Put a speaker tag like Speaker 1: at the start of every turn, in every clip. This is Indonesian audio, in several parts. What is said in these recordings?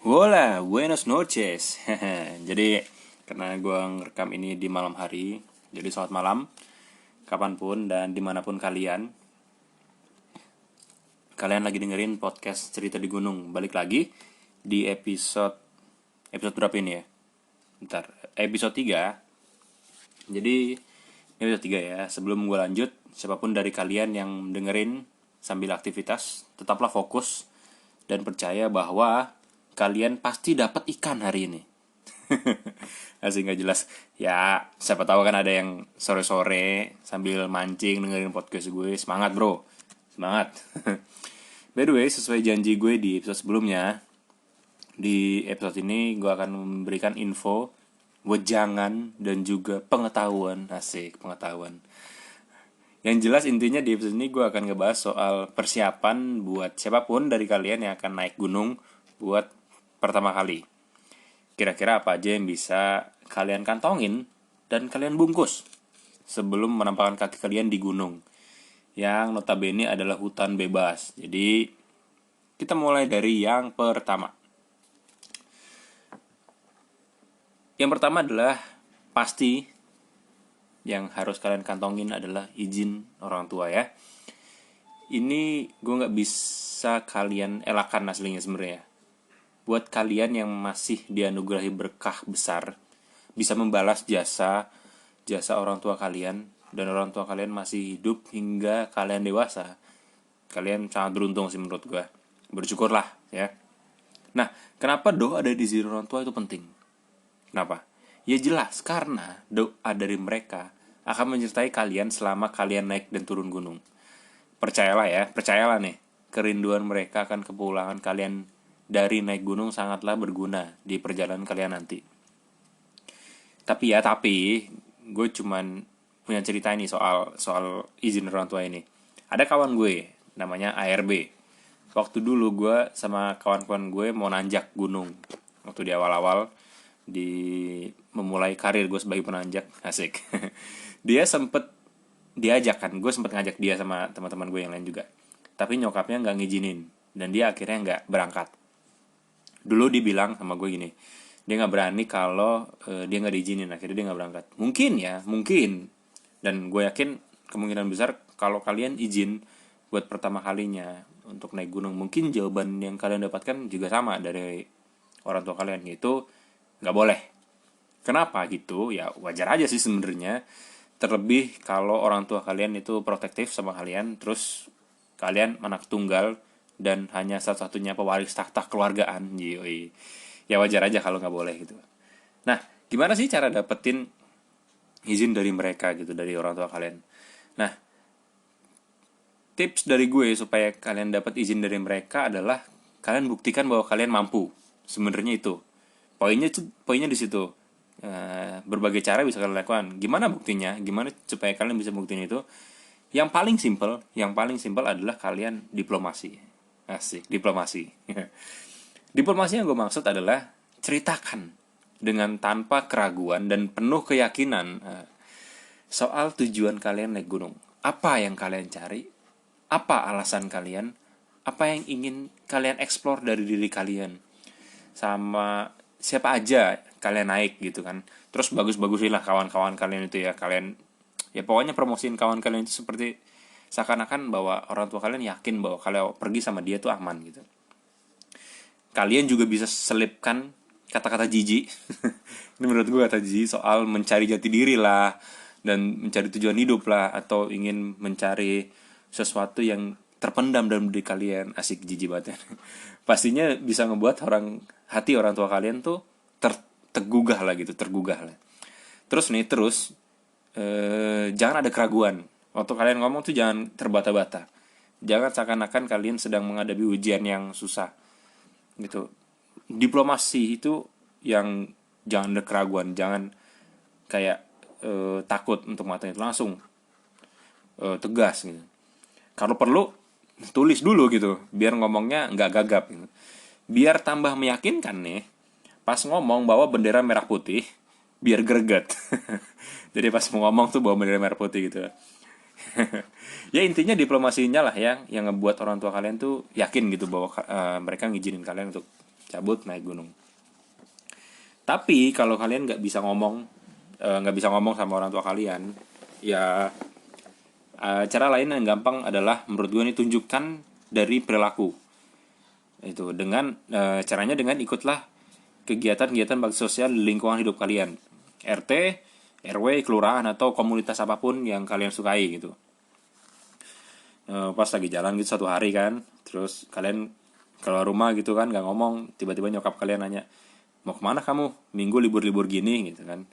Speaker 1: Hola, buenos noches. Jadi karena gue ngerekam ini di malam hari, jadi selamat malam kapanpun dan dimanapun kalian. Kalian lagi dengerin podcast Cerita di Gunung. Balik lagi di episode berapa ini ya? Bentar, episode 3. Jadi episode 3 ya. Sebelum gue lanjut, siapapun dari kalian yang dengerin sambil aktivitas, tetaplah fokus dan percaya bahwa kalian pasti dapat ikan hari ini. Asing gak jelas. Ya, siapa tahu kan ada yang sore-sore sambil mancing dengerin podcast gue. Semangat, bro. Semangat. By the way, sesuai janji gue di episode sebelumnya, di episode ini gue akan memberikan info, wejangan, dan juga pengetahuan. Asik, pengetahuan. Yang jelas intinya di episode ini gue akan ngebahas soal persiapan buat siapapun dari kalian yang akan naik gunung buat pertama kali. Kira-kira apa aja yang bisa kalian kantongin dan kalian bungkus sebelum menampakkan kaki kalian di gunung yang notabene adalah hutan bebas. Jadi kita mulai dari yang pertama. Yang pertama adalah pasti yang harus kalian kantongin adalah izin orang tua ya. Ini gue gak bisa kalian elakan aslinya sebenarnya. Buat kalian yang masih dianugerahi berkah besar, bisa membalas jasa orang tua kalian, dan orang tua kalian masih hidup hingga kalian dewasa. Kalian sangat beruntung sih menurut gue. Bersyukurlah ya. Nah, kenapa doa dari diri orang tua itu penting? Kenapa? Ya jelas, karena doa dari mereka akan menyertai kalian selama kalian naik dan turun gunung. Percayalah nih, kerinduan mereka akan kepulangan kalian dari naik gunung sangatlah berguna di perjalanan kalian nanti. Tapi gue cuman punya cerita ini soal izin orang tua ini. Ada kawan gue namanya ARB. Waktu dulu gue sama kawan-kawan gue mau nanjak gunung. Waktu di awal-awal di memulai karir gue sebagai penanjak, asik. Dia sempet diajak kan, gue sempet ngajak dia sama teman-teman gue yang lain juga. Tapi nyokapnya nggak ngizinin dan dia akhirnya nggak berangkat. Dulu dibilang sama gue gini, dia nggak berani kalau dia nggak diizinin, akhirnya dia nggak berangkat. Mungkin, dan gue yakin kemungkinan besar kalau kalian izin buat pertama kalinya untuk naik gunung, mungkin jawaban yang kalian dapatkan juga sama dari orang tua kalian, yaitu nggak boleh. Kenapa gitu? Ya wajar aja sih sebenarnya. Terlebih kalau orang tua kalian itu protektif sama kalian, terus kalian anak tunggal dan hanya satu-satunya pewaris tahta keluargaan. Yoi. Ya wajar aja kalau nggak boleh gitu. Nah, gimana sih cara dapetin izin dari mereka gitu, dari orang tua kalian? Nah, tips dari gue supaya kalian dapat izin dari mereka adalah kalian buktikan bahwa kalian mampu. Sebenarnya itu. Poinnya di situ. Berbagai cara bisa kalian lakukan. Gimana buktinya? Gimana supaya kalian bisa buktiin itu? Yang paling simple adalah kalian diplomasi. Asik, diplomasi. Diplomasi yang gue maksud adalah ceritakan dengan tanpa keraguan dan penuh keyakinan soal tujuan kalian naik gunung. Apa yang kalian cari? Apa alasan kalian? Apa yang ingin kalian eksplor dari diri kalian? Sama siapa aja kalian naik gitu kan. Terus bagus-bagusin lah kawan-kawan kalian itu ya. Kalian ya pokoknya promosiin kawan kalian itu seperti seakan-akan bahwa orang tua kalian yakin bahwa kalau pergi sama dia tuh aman gitu. Kalian juga bisa selipkan kata-kata jijik. Ini menurut gue kata jijik soal mencari jati diri lah dan mencari tujuan hidup lah, atau ingin mencari sesuatu yang terpendam dalam diri kalian. Asik, jijik banget ya. Pastinya bisa ngebuat hati orang tua kalian tuh tergugah lah gitu, tergugah lah. Terus jangan ada keraguan. Waktu kalian ngomong tuh jangan terbata-bata. Jangan seakan-akan kalian sedang menghadapi ujian yang susah gitu. Diplomasi itu yang jangan ada keraguan, jangan kayak takut untuk mengatakan itu, langsung tegas gitu. Kalau perlu tulis dulu gitu, biar ngomongnya nggak gagap gitu. Biar tambah meyakinkan nih, pas ngomong bawa bendera merah putih, biar greget. Jadi pas mau ngomong tuh bawa bendera merah putih gitu. Ya intinya diplomasinya lah ya yang ngebuat orang tua kalian tuh yakin gitu bahwa mereka ngizinin kalian untuk cabut naik gunung. Tapi kalau kalian nggak bisa ngomong sama orang tua kalian, ya cara lain yang gampang adalah menurut gue ini tunjukkan dari perilaku. Itu dengan caranya dengan ikutlah kegiatan-kegiatan bakti sosial di lingkungan hidup kalian. RT, RW, kelurahan atau komunitas apapun yang kalian sukai gitu. Pas lagi jalan gitu satu hari kan, terus kalian keluar rumah gitu kan, nggak ngomong, tiba-tiba nyokap kalian nanya, mau kemana kamu minggu libur-libur gini gitu kan.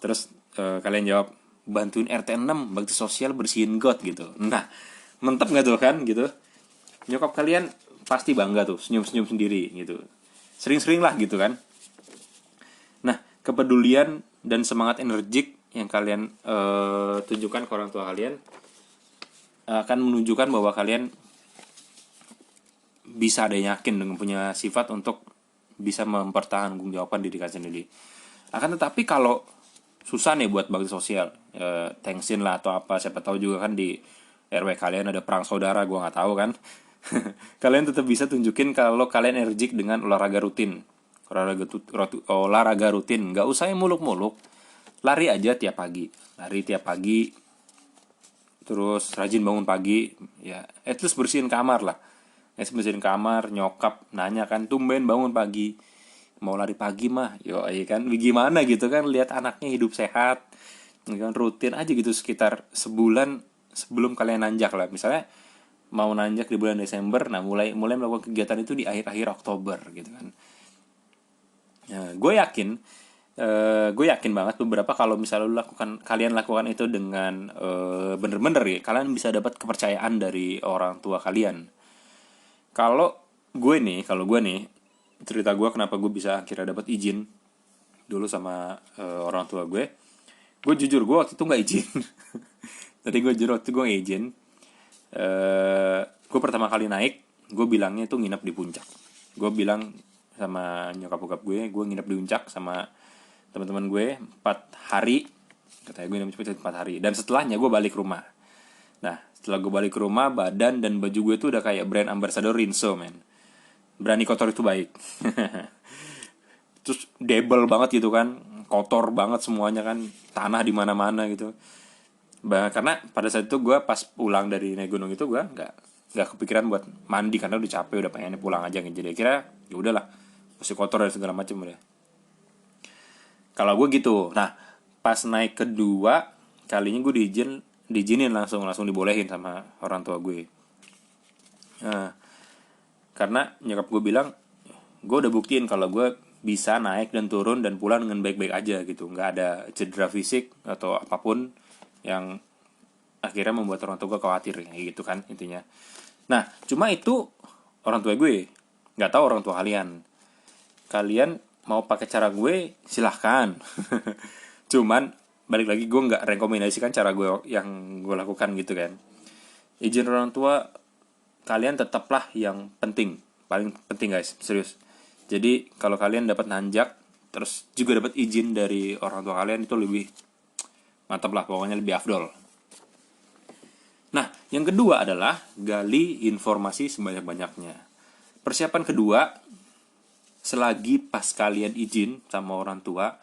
Speaker 1: Terus kalian jawab, bantuin RT 6 bakti sosial bersihin got gitu. Nah, mantep nggak tuh kan gitu. Nyokap kalian pasti bangga tuh, senyum-senyum sendiri gitu. Sering-sering lah gitu kan. Nah, kepedulian dan semangat energik yang kalian tunjukkan ke orang tua kalian akan menunjukkan bahwa kalian bisa ada yang yakin dengan punya sifat untuk bisa mempertanggungjawabkan diri kalian sendiri. Akan tetapi kalau susah nih buat bakti sosial, thanksin lah atau apa, siapa tahu juga kan di RW kalian ada perang saudara, gue nggak tahu kan. Kalian tetap bisa tunjukin kalau kalian energik dengan olahraga rutin. Olahraga rutin, nggak usah yang muluk-muluk. Lari aja tiap pagi, terus rajin bangun pagi, ya at least bersihin kamar lah. Bersihin kamar, nyokap nanya kan, tumben bangun pagi, mau lari pagi mah, yo iya kan, gimana gitu kan, lihat anaknya hidup sehat, kan rutin aja gitu sekitar sebulan sebelum kalian nanjak lah. Misalnya mau nanjak di bulan Desember, nah mulai melakukan kegiatan itu di akhir-akhir Oktober gitu kan. Nah, gue yakin banget beberapa kalau misalnya kalian lakukan itu dengan bener-bener ya, kalian bisa dapat kepercayaan dari orang tua kalian. Kalau gue nih cerita gue kenapa gue bisa akhirnya dapat izin dulu sama orang tua gue jujur gue waktu itu nggak izin. Tadi gue jujur waktu gue nggak izin. Gue pertama kali naik, gue bilangnya itu nginep di puncak. Gue bilang sama nyokap bokap gue nginep di puncak sama teman-teman gue 4 hari, katanya gue nginep 4 hari, dan setelahnya gue balik rumah. Nah, setelah gue balik ke rumah, badan dan baju gue tuh udah kayak brand ambassador Rinso, men. Berani kotor itu baik. Terus debel banget gitu kan, kotor banget semuanya kan, tanah di mana-mana gitu. Karena pada saat itu gue pas pulang dari naik gunung itu gue nggak kepikiran buat mandi karena udah capek, udah pengen pulang aja gitu. Jadi kira ya udahlah, masih kotor dan segala macam udah. Kalau gue gitu. Nah, pas naik kedua kalinya gue diizinin langsung dibolehin sama orang tua gue. Nah, karena nyokap gue bilang, gue udah buktiin kalau gue bisa naik dan turun dan pulang dengan baik-baik aja gitu, nggak ada cedera fisik atau apapun yang akhirnya membuat orang tua gue khawatir kayak gitu kan intinya. Nah, cuma itu orang tua gue, nggak tahu orang tua kalian mau pakai cara gue silahkan. Cuman balik lagi, gue nggak rekomendasikan cara gue yang gue lakukan gitu kan. Izin orang tua kalian tetaplah yang penting, paling penting guys, serius. Jadi kalau kalian dapat nanjak terus juga dapat izin dari orang tua kalian, itu lebih mantap lah, pokoknya lebih afdol. Nah, yang kedua adalah gali informasi sebanyak-banyaknya. Persiapan kedua, selagi pas kalian izin sama orang tua,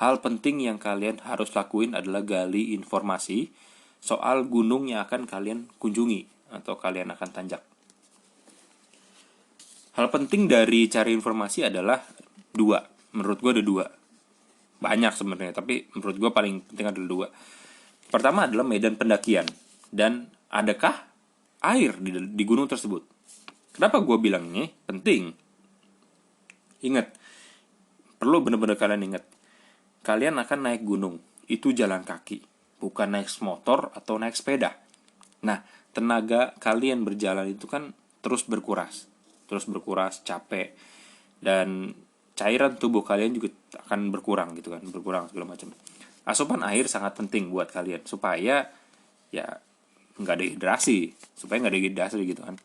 Speaker 1: hal penting yang kalian harus lakuin adalah gali informasi soal gunung yang akan kalian kunjungi atau kalian akan tanjak. Hal penting dari cari informasi adalah dua. Menurut gue ada dua. Banyak sebenarnya, tapi menurut gue paling penting adalah dua. Pertama adalah medan pendakian dan adakah air di gunung tersebut. Kenapa gue bilang ini penting? Ingat, perlu benar-benar kalian ingat. Kalian akan naik gunung, itu jalan kaki, bukan naik motor atau naik sepeda. Nah, tenaga kalian berjalan itu kan terus berkuras, capek, dan cairan tubuh kalian juga akan berkurang gitu kan, berkurang segala macam. Asupan air sangat penting buat kalian supaya ya nggak dehidrasi, gitu kan.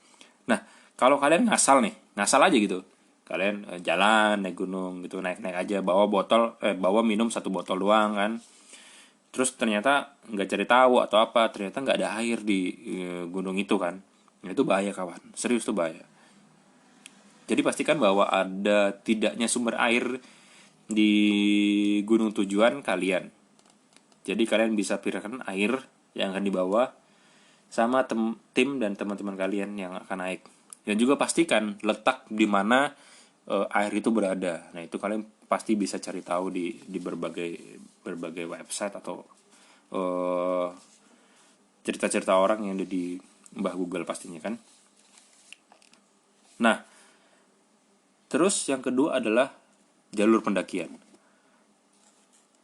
Speaker 1: Nah, kalau kalian ngasal aja gitu, kalian jalan naik gunung gitu, naik aja bawa minum 1 botol doang kan, terus ternyata nggak cari tahu atau apa, ternyata nggak ada air di gunung itu kan, itu bahaya kawan, serius tuh bahaya. Jadi pastikan bahwa ada tidaknya sumber air di gunung tujuan kalian. Jadi kalian bisa perkirakan air yang akan dibawa sama tim dan teman-teman kalian yang akan naik. Dan juga pastikan letak di mana air itu berada. Nah, itu kalian pasti bisa cari tahu di berbagai website atau cerita-cerita orang yang ada di Mbah Google pastinya kan. Nah, terus yang kedua adalah jalur pendakian.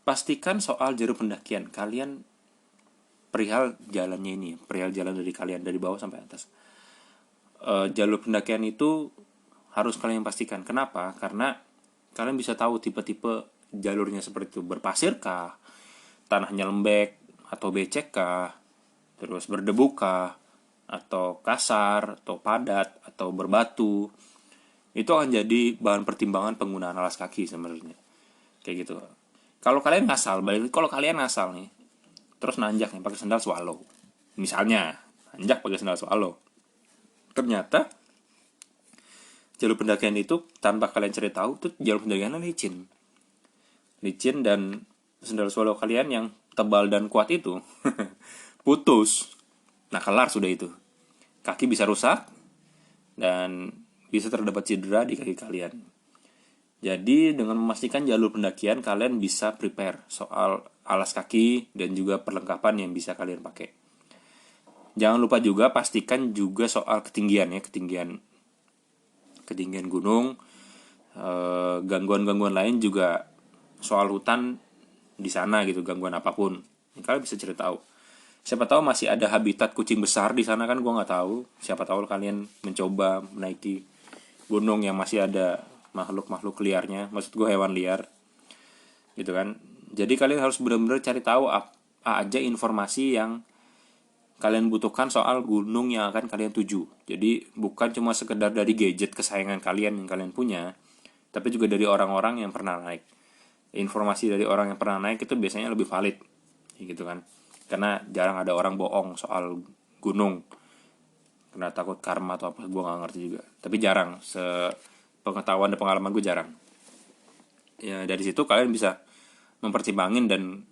Speaker 1: Pastikan soal jalur pendakian. Kalian perihal jalannya ini, perihal jalan dari kalian dari bawah sampai atas. Jalur pendakian itu harus kalian pastikan. Kenapa? Karena kalian bisa tahu tipe-tipe jalurnya seperti itu. Berpasir kah? Tanahnya lembek atau becek kah? Terus berdebu kah? Atau kasar, atau padat, atau berbatu. Itu akan jadi bahan pertimbangan penggunaan alas kaki sebenarnya. Kayak gitu. Kalau kalian ngasal nih, terus nanjak nih pakai sandal swallow. Misalnya, nanjak pakai sandal swallow. Ternyata jalur pendakian itu tanpa kalian cari tahu tuh jalur pendakiannya licin dan sandal swallow kalian yang tebal dan kuat itu putus. Nah, kelar sudah itu. Kaki bisa rusak dan bisa terdapat cedera di kaki kalian. Jadi dengan memastikan jalur pendakian kalian bisa prepare soal alas kaki dan juga perlengkapan yang bisa kalian pakai. Jangan lupa juga pastikan juga soal ketinggian ya, ketinggian gunung, gangguan-gangguan lain juga soal hutan di sana gitu, gangguan apapun. Kalian bisa cerita tahu. Siapa tahu masih ada habitat kucing besar di sana kan, gue nggak tahu. Siapa tahu kalian mencoba menaiki gunung yang masih ada makhluk-makhluk liarnya, maksud gue hewan liar, gitu kan. Jadi kalian harus benar-benar cari tahu apa aja informasi yang kalian butuhkan soal gunung yang akan kalian tuju. Jadi bukan cuma sekedar dari gadget kesayangan kalian yang kalian punya, tapi juga dari orang-orang yang pernah naik. Informasi dari orang yang pernah naik itu biasanya lebih valid, gitu kan. Karena jarang ada orang bohong soal gunung. Karena takut karma atau apa, gue nggak ngerti juga. Tapi jarang, sepengetahuan dan pengalaman gue jarang. Ya dari situ kalian bisa mempertimbangin dan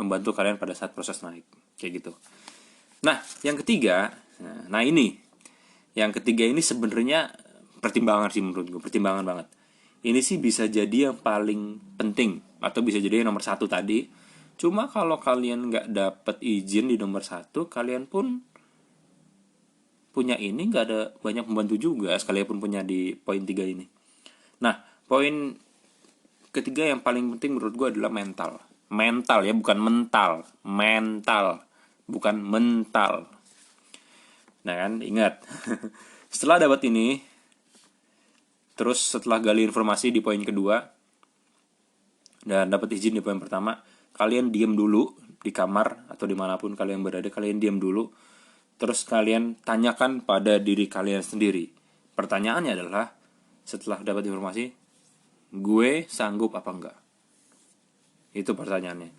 Speaker 1: membantu kalian pada saat proses naik, kayak gitu. Nah, yang ketiga, yang ketiga ini sebenarnya pertimbangan sih menurut gue, pertimbangan banget. Ini sih bisa jadi yang paling penting atau bisa jadi yang nomor satu tadi. Cuma kalau kalian nggak dapet izin di nomor satu, kalian pun punya ini nggak ada banyak membantu juga, sekalipun punya di poin 3 ini. Nah, poin ketiga yang paling penting menurut gue adalah mental. Mental ya, bukan mental. Mental. Bukan mental. Nah kan, ingat. Setelah dapat ini, terus setelah gali informasi di poin kedua dan dapat izin di poin pertama, kalian diam dulu di kamar atau dimanapun kalian berada, kalian diam dulu. Terus kalian tanyakan pada diri kalian sendiri. Pertanyaannya adalah, setelah dapat informasi, gue sanggup apa enggak? Itu pertanyaannya.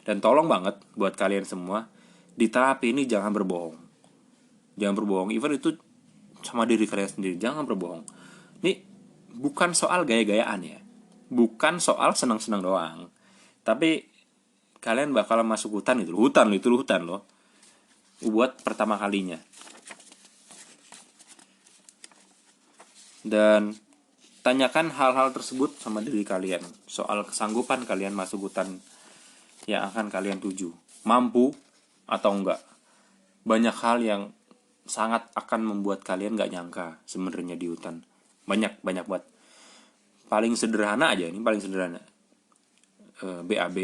Speaker 1: Dan tolong banget buat kalian semua, di tahap ini jangan berbohong. Jangan berbohong, even itu sama diri kalian sendiri. Jangan berbohong. Ini bukan soal gaya-gayaan ya. Bukan soal senang-senang doang. Tapi kalian bakal masuk hutan itu. Hutan loh. Buat pertama kalinya. Dan tanyakan hal-hal tersebut sama diri kalian. Soal kesanggupan kalian masuk hutan yang akan kalian tuju. Mampu atau enggak. Banyak hal yang sangat akan membuat kalian gak nyangka sebenarnya di hutan. Banyak buat. Paling sederhana aja, ini paling sederhana. BAB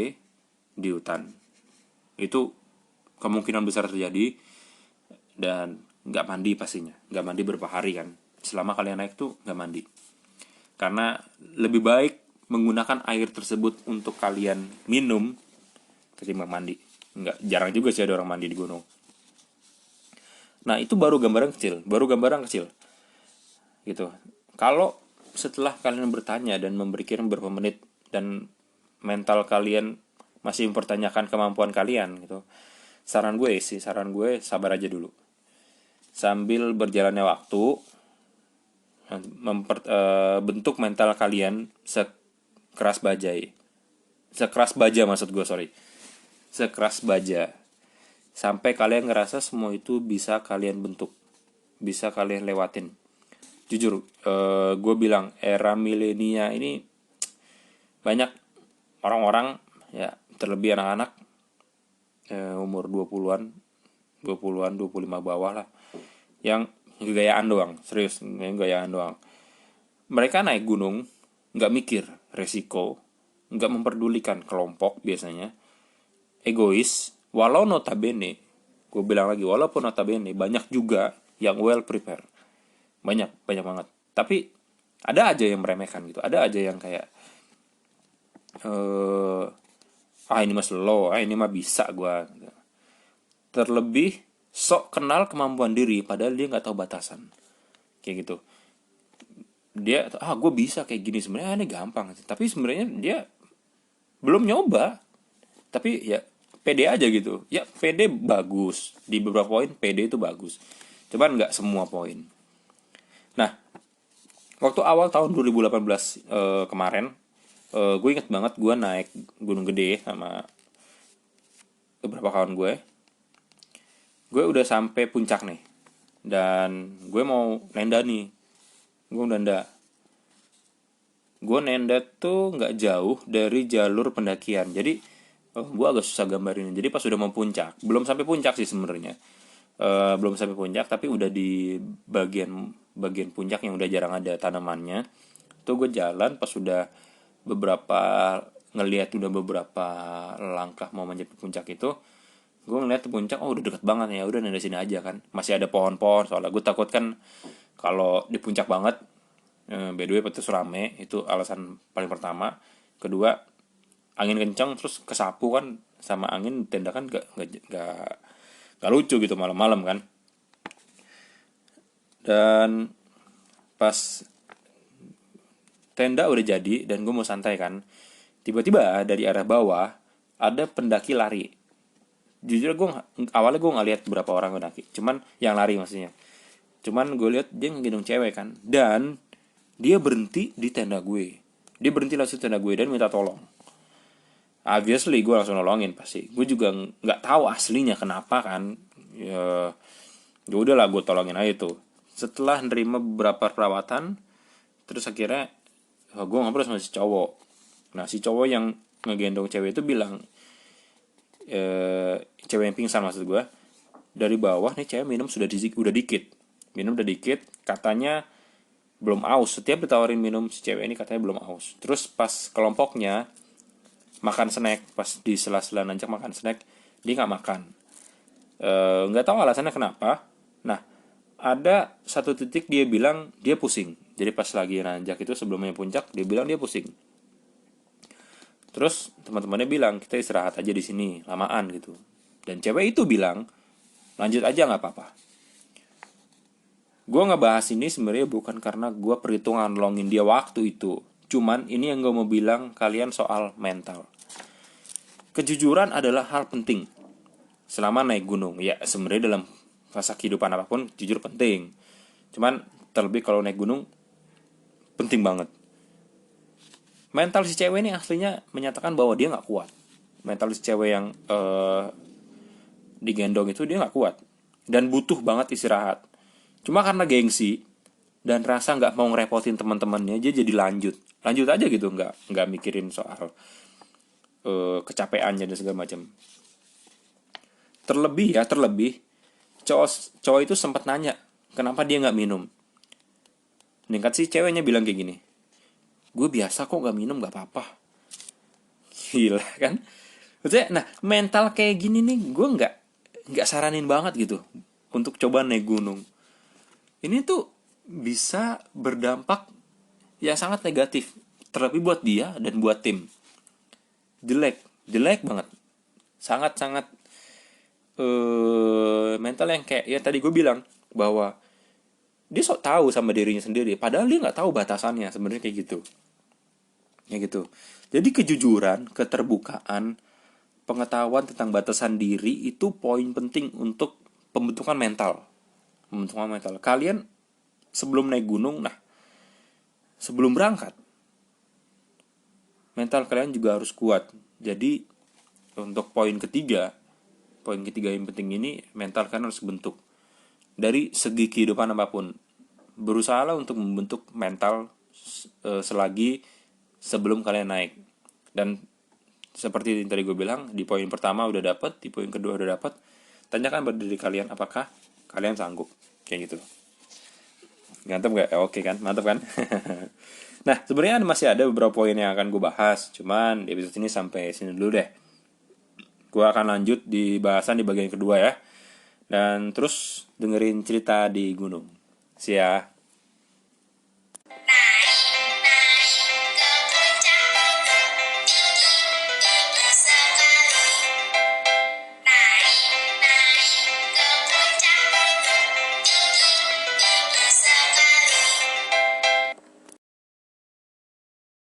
Speaker 1: di hutan. Itu kemungkinan besar terjadi dan gak mandi pastinya. Gak mandi berapa hari kan. Selama kalian naik tuh gak mandi. Karena lebih baik menggunakan air tersebut untuk kalian minum ketimbang mandi. Jarang juga sih ada orang mandi di gunung. Nah, itu baru gambaran kecil. Gitu. Kalau setelah kalian bertanya dan memberikan beberapa menit dan mental kalian masih mempertanyakan kemampuan kalian gitu. Saran gue sabar aja dulu. Sambil berjalannya waktu, bentuk mental kalian sekeras bajai. Sekeras baja maksud gue, sorry. Sekeras baja. Sampai kalian ngerasa semua itu bisa kalian bentuk. Bisa kalian lewatin. Jujur, gue bilang era milenial ini banyak orang-orang, ya terlebih anak-anak, umur 20-an, 25 bawah lah, yang gayaan doang, serius, yang gayaan doang. Mereka naik gunung, nggak mikir resiko, nggak memperdulikan kelompok biasanya, egois, walau notabene, gue bilang lagi, walaupun notabene, banyak juga yang well prepare, banyak banget. Tapi ada aja yang meremehkan gitu, ada aja yang kayak, ini mah slow, ini mah bisa gue. Terlebih sok kenal kemampuan diri, padahal dia nggak tahu batasan, kayak gitu. Dia gue bisa kayak gini, sebenarnya ini gampang, tapi sebenarnya dia belum nyoba. Tapi ya pede aja gitu, ya pede bagus di beberapa poin, pede itu bagus, cuman nggak semua poin. Nah, waktu awal tahun 2018 kemarin, gue inget banget gue naik Gunung Gede sama beberapa kawan gue udah sampai puncak nih, dan gue mau nenda nih. Gue nenda tuh nggak jauh dari jalur pendakian, jadi gue agak susah gambarin. Jadi pas udah mau puncak, belum sampai puncak sih sebenarnya, belum sampai puncak tapi udah di bagian puncak yang udah jarang ada tanamannya. Tuh gue jalan pas udah udah beberapa langkah mau mencapai puncak itu, gue ngeliat tuh puncak, udah deket banget, ya udah nenda sini aja kan, masih ada pohon-pohon, soalnya gue takut kan kalau di puncak banget. By the way, petis rame, itu alasan paling pertama. Kedua, angin kencang terus kesapu kan sama angin, tenda kan gak lucu gitu malam-malam kan. Dan pas tenda udah jadi dan gue mau santai kan, tiba-tiba dari arah bawah ada pendaki lari. Jujur gue awalnya gue nggak lihat berapa orang pendaki, cuman yang lari maksudnya. Cuman gue lihat dia ngegendong cewek kan, dan dia berhenti di tenda gue. Dia berhenti langsung di tenda gue dan minta tolong. Obviously gue langsung nolongin pasti. Gue juga nggak tahu aslinya kenapa kan. Ya udahlah, gue tolongin aja tuh. Setelah nerima beberapa perawatan, terus akhirnya gue ngobrol sama si cowok. Nah, si cowok yang ngegendong cewek itu bilang, cewek yang pingsan maksud gue, dari bawah nih cewek minum udah dikit, katanya belum aus. Setiap ditawarin minum si cewek ini katanya belum aus. Terus pas kelompoknya makan snack, pas di sela-sela nanjak makan snack, dia nggak makan. Nggak tahu alasannya kenapa. Nah, ada satu titik dia bilang dia pusing. Jadi pas lagi nanjak itu sebelumnya puncak, dia bilang dia pusing. Terus teman-temannya bilang, kita istirahat aja di sini, lamaan gitu. Dan cewek itu bilang, lanjut aja nggak apa-apa. Gue ngebahas ini sebenarnya bukan karena gue perhitungan nolongin dia waktu itu. Cuman ini yang gue mau bilang kalian soal mental. Kejujuran adalah hal penting selama naik gunung. Ya sebenarnya dalam fase kehidupan apapun jujur penting. Cuman terlebih kalau naik gunung penting banget. Mental si cewek ini aslinya menyatakan bahwa dia nggak kuat. Mental si cewek yang digendong itu dia nggak kuat dan butuh banget istirahat. Cuma karena gengsi dan rasa nggak mau ngerepotin teman-temannya, dia jadi lanjut aja gitu, nggak mikirin soal kecapeannya dan segala macam. Terlebih cowok itu sempat nanya kenapa dia nggak minum. Ningkat si ceweknya bilang kayak gini, gue biasa kok nggak minum, nggak apa-apa. Gila kan? Maksudnya, nah mental kayak gini nih gue nggak saranin banget gitu untuk coba naik gunung. Ini tuh bisa berdampak yang sangat negatif, terlebih buat dia dan buat tim. Jelek banget, sangat mental yang kayak ya tadi gue bilang bahwa dia sok tahu sama dirinya sendiri, padahal dia nggak tahu batasannya sebenarnya kayak gitu. Jadi kejujuran, keterbukaan, pengetahuan tentang batasan diri itu poin penting untuk pembentukan mental. Kalian sebelum naik gunung, nah sebelum berangkat, mental kalian juga harus kuat. Jadi untuk poin ketiga yang penting ini, mental kalian harus bentuk dari segi kehidupan apapun. Berusahalah untuk membentuk mental selagi sebelum kalian naik. Dan seperti yang tadi gue bilang, di poin pertama udah dapat, di poin kedua udah dapat, tanyakan pada diri kalian apakah kalian sanggup, kayak gitu. Mantap gak? Oke kan, mantap kan? Nah, sebenarnya masih ada beberapa poin yang akan gue bahas, cuman di episode ini sampai sini dulu deh. Gue akan lanjut di bahasan di bagian kedua ya. Dan terus dengerin cerita di gunung. See ya.